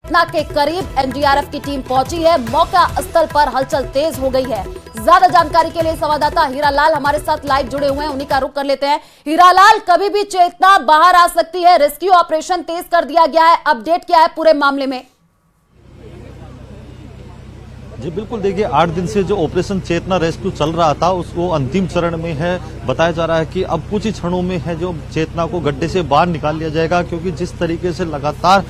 चेतना के करीब एनडीआरएफ की टीम पहुंची है। मौका स्थल पर हलचल तेज हो गई है। ज्यादा जानकारी के लिए संवाददाता हीरालाल हमारे साथ लाइव जुड़े हुए हैं, उन्हीं का रुख कर लेते हैं। हीरालाल, कभी भी चेतना बाहर आ सकती है, रेस्क्यू ऑपरेशन तेज कर दिया गया है, अपडेट क्या है पूरे मामले में? जी बिल्कुल, देखिए 8 दिन से जो ऑपरेशन चेतना रेस्क्यू चल रहा था उसको अंतिम चरण में है। बताया जा रहा है कि अब कुछ ही क्षणों में है जो चेतना को गड्ढे से बाहर निकाल लिया जाएगा, क्योंकि जिस तरीके से लगातार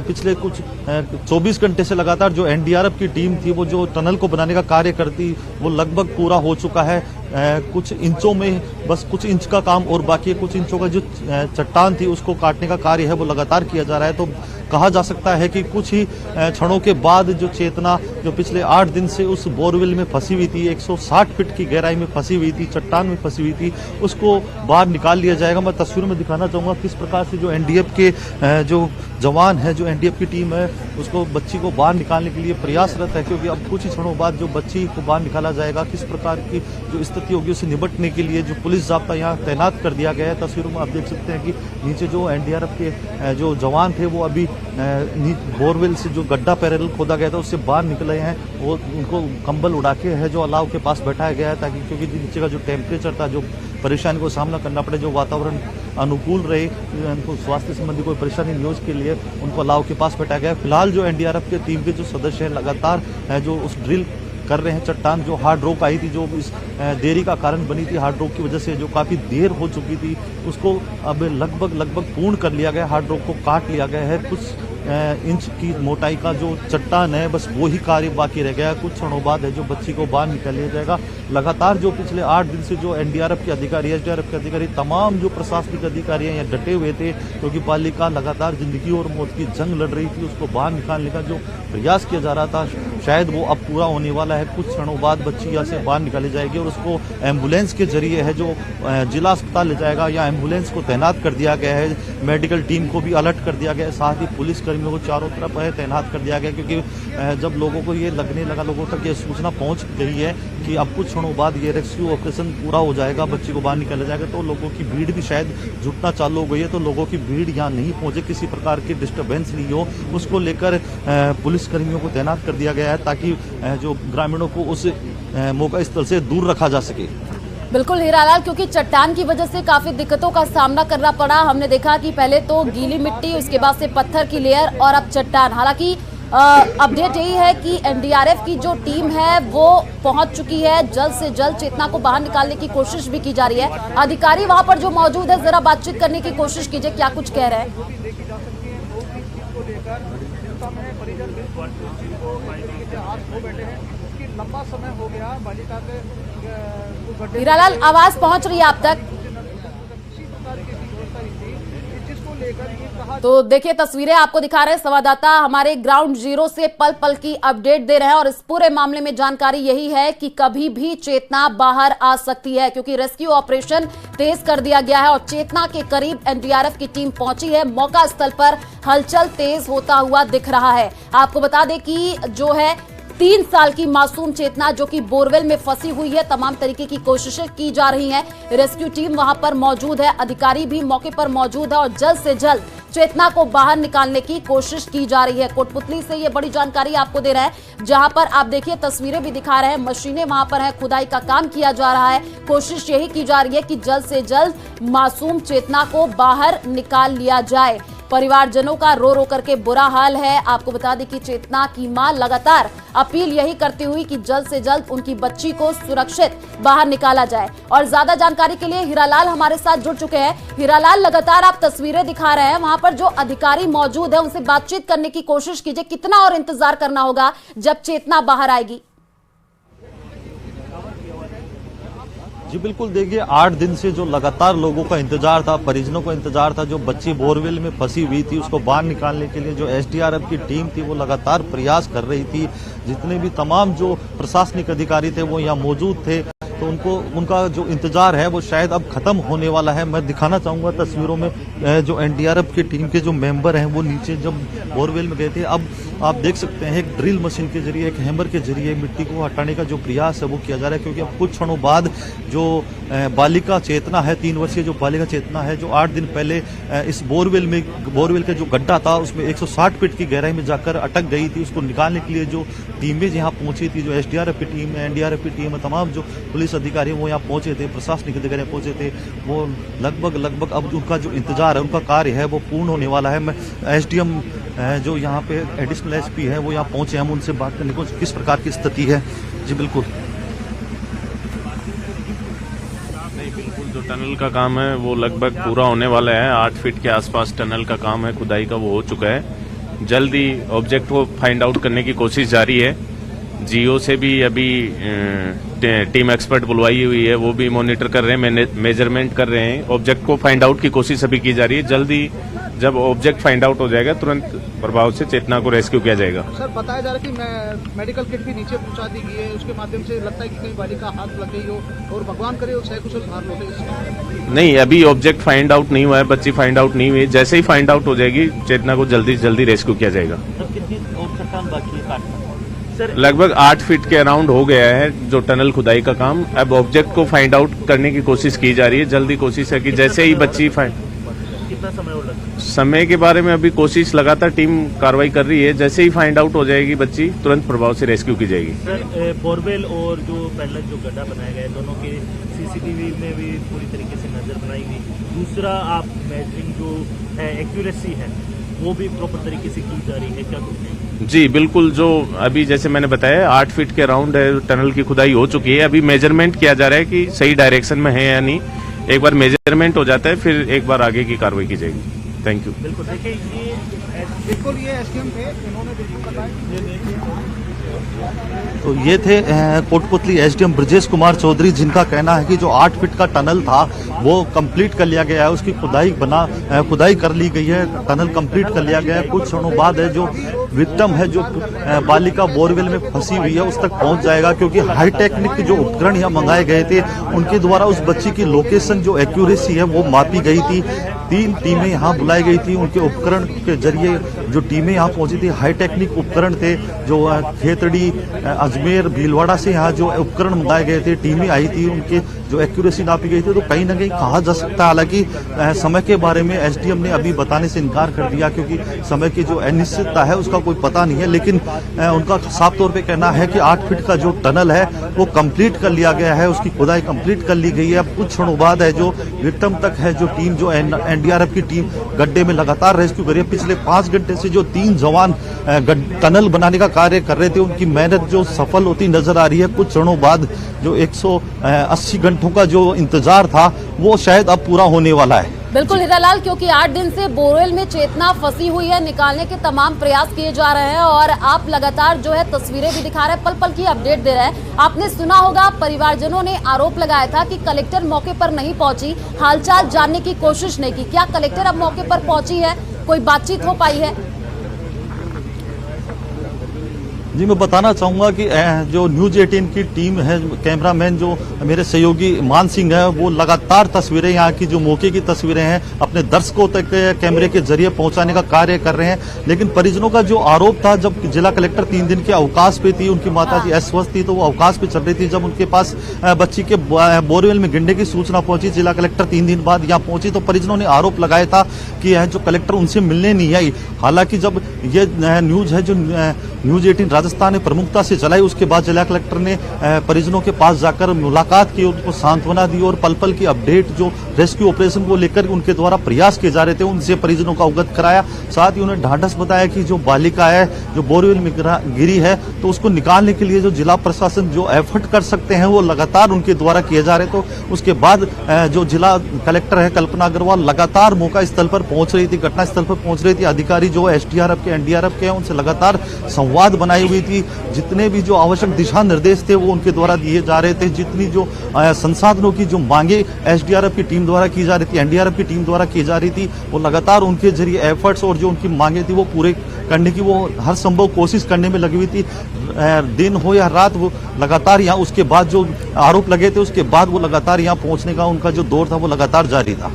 पिछले कुछ 24 घंटे से लगातार जो एनडीआरएफ की टीम थी वो जो टनल को बनाने का कार्य करती वो लगभग पूरा हो चुका है। कुछ इंचों में बस कुछ इंच का काम और बाकी है। कुछ इंचों का जो चट्टान थी उसको काटने का कार्य है वो लगातार किया जा रहा है। तो कहा जा सकता है कि कुछ ही क्षणों के बाद जो चेतना जो पिछले 8 दिन से उस बोरवेल में फंसी हुई थी, 160 फीट की गहराई में फंसी हुई थी, चट्टान में फंसी हुई थी, उसको बाहर निकाल लिया जाएगा। मैं तस्वीर में दिखाना चाहूंगा किस प्रकार से जो एनडीएफ के जो जवान है, जो एनडीएफ की टीम है, उसको बच्ची को बाहर निकालने के लिए प्रयासरत है, क्योंकि अब कुछ ही क्षणों बाद जो बच्ची को बाहर निकाला जाएगा। किस प्रकार की जो स्थिति होगी उससे निपटने के लिए जो पुलिस जाब्ता यहाँ तैनात कर दिया गया है। तस्वीरों में आप देख सकते हैं कि नीचे जो एनडीआरएफ के जो जवान थे वो अभी बोरवेल से जो गड्ढा पैरेलल खोदा गया था उससे बाहर निकले हैं। वो उनको कंबल उड़ा के है जो अलाव के पास बैठाया गया है, ताकि क्योंकि नीचे का जो टेम्परेचर था, जो परेशानी को सामना करना पड़े, जो वातावरण अनुकूल रहे, उनको स्वास्थ्य संबंधी कोई परेशानी नहीं हो उसके लिए उनको अलाव के पास बैठाया गया है। फिलहाल जो एनडीआरएफ की टीम के जो सदस्य हैं लगातार जो उस ड्रिल कर रहे हैं। चट्टान जो हार्ड रॉक आई थी, जो इस देरी का कारण बनी थी, हार्ड रॉक की वजह से जो काफी देर हो चुकी थी, उसको अब लगभग पूर्ण कर लिया गया। हार्ड रॉक को काट लिया गया है। कुछ इंच की मोटाई का जो चट्टान है बस वो ही कार्य बाकी रह गया। कुछ क्षणों बाद है जो बच्ची को बाहर निकाल लिया जाएगा। लगातार जो पिछले 8 दिन से जो एनडीआरएफ के अधिकारी, एसडीआरएफ के अधिकारी, तमाम जो प्रशासनिक अधिकारी हैं यहाँ डटे हुए थे, क्योंकि पालिका लगातार जिंदगी और मौत की जंग लड़ रही थी। उसको बाहर निकालने का जो प्रयास किया जा रहा था शायद वो अब पूरा होने वाला है। कुछ क्षणों बाद बच्ची यहाँ से बाहर निकाली जाएगी और उसको एम्बुलेंस के जरिए है जो जिला अस्पताल ले जाएगा। यहाँ एम्बुलेंस को तैनात कर दिया गया है, मेडिकल टीम को भी अलर्ट कर दिया गया है, साथ ही पुलिस कर्मियों को चारों तरफ है तैनात कर दिया गया, क्योंकि जब लोगों को ये लगने लगा, लोगों तक ये सूचना पहुंच गई है कि अब कुछ क्षणों बाद ये रेस्क्यू ऑपरेशन पूरा हो जाएगा, बच्ची को बाहर निकाला जाएगा, तो लोगों की भीड़ भी शायद जुटना चालू हो गई है। तो लोगों की भीड़ यहाँ नहीं पहुंचे, किसी प्रकार की डिस्टर्बेंस नहीं हो, उसको लेकर पुलिस कर्मियों को तैनात कर दिया गया है, ताकि जो ग्रामीणों को उस मौका स्थल से दूर रखा जा सके। बिल्कुल हीरालाल, क्योंकि चट्टान की वजह से काफी दिक्कतों का सामना करना पड़ा। हमने देखा कि पहले तो गीली मिट्टी, उसके बाद से पत्थर की लेयर और अब चट्टान। हालांकि अपडेट यही है कि एनडीआरएफ की जो टीम है वो पहुंच चुकी है। जल्द से जल्द चेतना को बाहर निकालने की कोशिश भी की जा रही है। अधिकारी वहां पर जो मौजूद है, जरा बातचीत करने की कोशिश कीजिए, क्या कुछ कह रहे हैं? लंबा समय हो गया बालिका के। हीरालाल, आवाज पहुंच रही है आप तक? तो देखिए तस्वीरें आपको दिखा रहे हैं संवाददाता हमारे ग्राउंड जीरो से पल पल की अपडेट दे रहे हैं, और इस पूरे मामले में जानकारी यही है कि कभी भी चेतना बाहर आ सकती है, क्योंकि रेस्क्यू ऑपरेशन तेज कर दिया गया है और चेतना के करीब एनडीआरएफ की टीम पहुंची है। मौका स्थल पर हलचल तेज होता हुआ दिख रहा है। आपको बता दें कि जो है 3 साल की मासूम चेतना जो कि बोरवेल में फंसी हुई है, तमाम तरीके की कोशिशें की जा रही हैं। रेस्क्यू टीम वहां पर मौजूद है, अधिकारी भी मौके पर मौजूद है और जल्द से जल्द चेतना को बाहर निकालने की कोशिश की जा रही है। कोटपुतली से ये बड़ी जानकारी आपको दे रहा है, जहां पर आप देखिए तस्वीरें भी दिखा रहे हैं, मशीनें वहां पर है, खुदाई का काम किया जा रहा है। कोशिश यही की जा रही है कि जल्द से जल्द मासूम चेतना को बाहर निकाल लिया जाए। परिवारजनों का रो रो करके बुरा हाल है। आपको बता दें कि चेतना की मां लगातार अपील यही करती हुई कि जल्द से जल्द उनकी बच्ची को सुरक्षित बाहर निकाला जाए। और ज्यादा जानकारी के लिए हीरालाल हमारे साथ जुड़ चुके हैं। हीरालाल, लगातार आप तस्वीरें दिखा रहे हैं, वहां पर जो अधिकारी मौजूद है उनसे बातचीत करने की कोशिश कीजिए। कितना और इंतजार करना होगा जब चेतना बाहर आएगी? जी बिल्कुल, देखिए 8 दिन से जो लगातार लोगों का इंतजार था, परिजनों का इंतजार था, जो बच्ची बोरवेल में फंसी हुई थी उसको बाहर निकालने के लिए जो एसडीआरएफ की टीम थी वो लगातार प्रयास कर रही थी। जितने भी तमाम जो प्रशासनिक अधिकारी थे वो यहाँ मौजूद थे, तो उनका जो इंतजार है वो शायद अब खत्म होने वाला है। मैं दिखाना चाहूंगा तस्वीरों में जो एनडीआरएफ की टीम के जो मेंबर हैं वो नीचे जब बोरवेल में गए थे, अब आप देख सकते हैं एक ड्रिल मशीन के जरिए, एक हैमर के जरिए मिट्टी को हटाने का जो प्रयास है वो किया जा रहा है, क्योंकि अब कुछ क्षणों बाद जो बालिका चेतना है, 3 वर्षीय जो बालिका चेतना है, जो 8 दिन पहले इस बोरवेल का जो गड्ढा था उसमें 160 फीट की गहराई में जाकर अटक गई थी, उसको निकालने के लिए जो टीमें यहाँ पहुंची थी, जो एसडीआरएफ की टीम है, एनडीआरएफ की टीम है, तमाम जो पुलिस अधिकारी वो यहाँ पहुंचे थे, प्रशासनिक अधिकारी पहुंचे थे, वो लगभग अब उनका जो इंतजार है, उनका कार्य है वो पूर्ण होने वाला है। मैं एसडीएम जो यहाँ पे एडिशनल एसपी है वो यहाँ पहुंचे, हम उनसे बात करने को किस प्रकार की स्थिति है। जी बिल्कुल जो टनल का काम है वो लगभग पूरा होने वाला है। 8 फीट के आसपास टनल का काम है, खुदाई का वो हो चुका है। जल्द ही ऑब्जेक्ट को फाइंड आउट करने की कोशिश जारी है। जियो से भी अभी टीम एक्सपर्ट बुलवाई हुई है, वो भी मॉनिटर कर रहे हैं, मेजरमेंट कर रहे हैं। ऑब्जेक्ट को फाइंड आउट की कोशिश अभी की जा रही है। जल्दी जब ऑब्जेक्ट फाइंड आउट हो जाएगा तुरंत प्रभाव से चेतना को रेस्क्यू किया जाएगा। सर बताया जा रहा है कि मेडिकल किट भी नीचे पहुंचा दी गई है, उसके माध्यम से लगता है कि कहीं बालिका हाथ लग गई हो और भगवान करे वो सकुशल बाहर लौटे। नहीं, अभी ऑब्जेक्ट फाइंड आउट नहीं हुआ है, बच्ची फाइंड आउट नहीं हुई है। जैसे ही फाइंड आउट हो जाएगी चेतना को जल्दी से जल्दी रेस्क्यू किया जाएगा। लगभग 8 फीट के अराउंड हो गया है जो टनल खुदाई का काम। अब ऑब्जेक्ट को फाइंड आउट करने की कोशिश की जा रही है। जल्दी कोशिश है कि जैसे ही बच्ची कितना समय और लगता है? समय के बारे में अभी कोशिश लगातार टीम कार्रवाई कर रही है। जैसे ही फाइंड आउट हो जाएगी बच्ची तुरंत प्रभाव से रेस्क्यू की जाएगी। सर बोरवेल और जो पहला जो गड्ढा बनाया गया है दोनों के सीसीटीवी में भी पूरी तरीके से नजर बनाई गई। दूसरा आप मेजरिंग जो है एक्यूरेसी है वो भी प्रॉपर तरीके से की जा रही है क्या? जी बिल्कुल, जो अभी जैसे मैंने बताया 8 फीट के राउंड है, टनल की खुदाई हो चुकी है। अभी मेजरमेंट किया जा रहा है कि सही डायरेक्शन में है या नहीं। एक बार मेजरमेंट हो जाता है फिर एक बार आगे की कार्रवाई की जाएगी। Thank you. बिल्कुल देखिए ये एसडीएम थे, इन्होंने बिल्कुल बताया। तो ये थे कोटपुतली एसडीएम ब्रजेश कुमार चौधरी, जिनका कहना है कि जो 8 फीट का टनल था वो कंप्लीट कर लिया गया है, उसकी खुदाई कर ली गई है, टनल कंप्लीट कर लिया गया है। कुछ क्षणों बाद है जो विक्टिम है, जो बालिका बोरवेल में फंसी हुई है, उस तक पहुंच जाएगा, क्योंकि हाई टेक्निक जो उपकरण यहाँ मंगाए गए थे उनके द्वारा उस बच्ची की लोकेशन जो एक्यूरेसी है वो मापी गई थी। 3 टीमें यहाँ बुलाई गई थी, उनके उपकरण के जरिए जो टीमें यहाँ पहुंची थी, हाई टेक्निक उपकरण थे, जो खेतड़ी अजमेर भीलवाड़ा से यहाँ जो उपकरण मंगाए गए थे, टीमें आई थी, उनके जो एक्यूरेसी नापी गई थी। तो कहीं ना कहीं कहा जा सकता है, हालांकि समय के बारे में एसडीएम ने अभी बताने से इनकार कर दिया, क्योंकि समय की जो अनिश्चितता है उसका कोई पता नहीं है। लेकिन उनका साफ तौर पे कहना है कि 8 फीट का जो टनल है वो कंप्लीट कर लिया गया है, उसकी खुदाई कंप्लीट कर ली गई है। अब कुछ क्षणों बाद है जो विक्टिम तक है, जो टीम जो एनडीआरएफ की टीम गड्ढे में लगातार रेस्क्यू कर रही है। पिछले 5 घंटे से जो 3 जवान टनल बनाने का कार्य कर रहे थे, उनकी मेहनत जो सफल होती नजर आ रही है। कुछ क्षणों बाद जो 180 घंटों का जो इंतजार था वो शायद अब पूरा होने वाला है। बिल्कुल हीरालाल, क्योंकि 8 दिन से बोरवेल में चेतना फंसी हुई है, निकालने के तमाम प्रयास किए जा रहे हैं और आप लगातार जो है तस्वीरें भी दिखा रहे हैं, पल पल की अपडेट दे रहे हैं। आपने सुना होगा परिवारजनों ने आरोप लगाया था कि कलेक्टर मौके पर नहीं पहुंची, हालचाल जानने की कोशिश नहीं की। क्या कलेक्टर अब मौके पर पहुंची है? कोई बातचीत हो पाई है? जी मैं बताना चाहूंगा कि जो न्यूज 18 की टीम है, कैमरामैन जो मेरे सहयोगी मान सिंह है, वो लगातार तस्वीरें यहाँ की जो मौके की तस्वीरें हैं अपने दर्शकों तक कैमरे के जरिए पहुंचाने का कार्य कर रहे हैं। लेकिन परिजनों का जो आरोप था, जब जिला कलेक्टर 3 दिन के अवकाश पे थी, उनकी माता जी अस्वस्थ थी तो वो अवकाश पे चल रही थी, जब उनके पास बच्ची के बोरवेल में गिरने की सूचना पहुंची, जिला कलेक्टर 3 दिन बाद यहाँ पहुंची, तो परिजनों ने आरोप लगाया था कि यह जो कलेक्टर उनसे मिलने नहीं आई। हालांकि जब ये न्यूज है जो न्यूज 18 राजस्थान ने प्रमुखता से चलाई, उसके बाद जिला कलेक्टर ने परिजनों के पास जाकर मुलाकात की, उनको सांत्वना दी और पल पल की अपडेट जो रेस्क्यू ऑपरेशन को लेकर उनके द्वारा प्रयास किए जा रहे थे उनसे परिजनों को अवगत कराया। साथ ही उन्हें ढांढस बताया कि जो बालिका है जो बोरवेल में गिरी है तो उसको निकालने के लिए जो जिला प्रशासन जो एफर्ट कर सकते हैं वो लगातार उनके द्वारा किए जा रहे। तो उसके बाद जो जिला कलेक्टर है कल्पना अग्रवाल लगातार मौका स्थल पर पहुंच रही थी, घटना स्थल पर पहुंच रही थी। अधिकारी जो एसडीआरएफ के एनडीआरएफ के हैं उनसे लगातार संवाद बनाई हुई थी। जितने भी जो आवश्यक दिशा निर्देश थे वो उनके द्वारा दिए जा रहे थे। जितनी जो संसाधनों की जो मांगे एसडीआरएफ की टीम द्वारा की जा रही थी, एनडीआरएफ की टीम द्वारा की जा रही थी, वो लगातार उनके जरिए एफर्ट्स और जो उनकी मांगे थी वो पूरे करने की वो हर संभव कोशिश करने में लगी हुई थी। दिन हो या रात वो लगातार यहाँ, उसके बाद जो आरोप लगे थे उसके बाद वो लगातार यहाँ पहुंचने का उनका जो दौर था वो लगातार जारी था।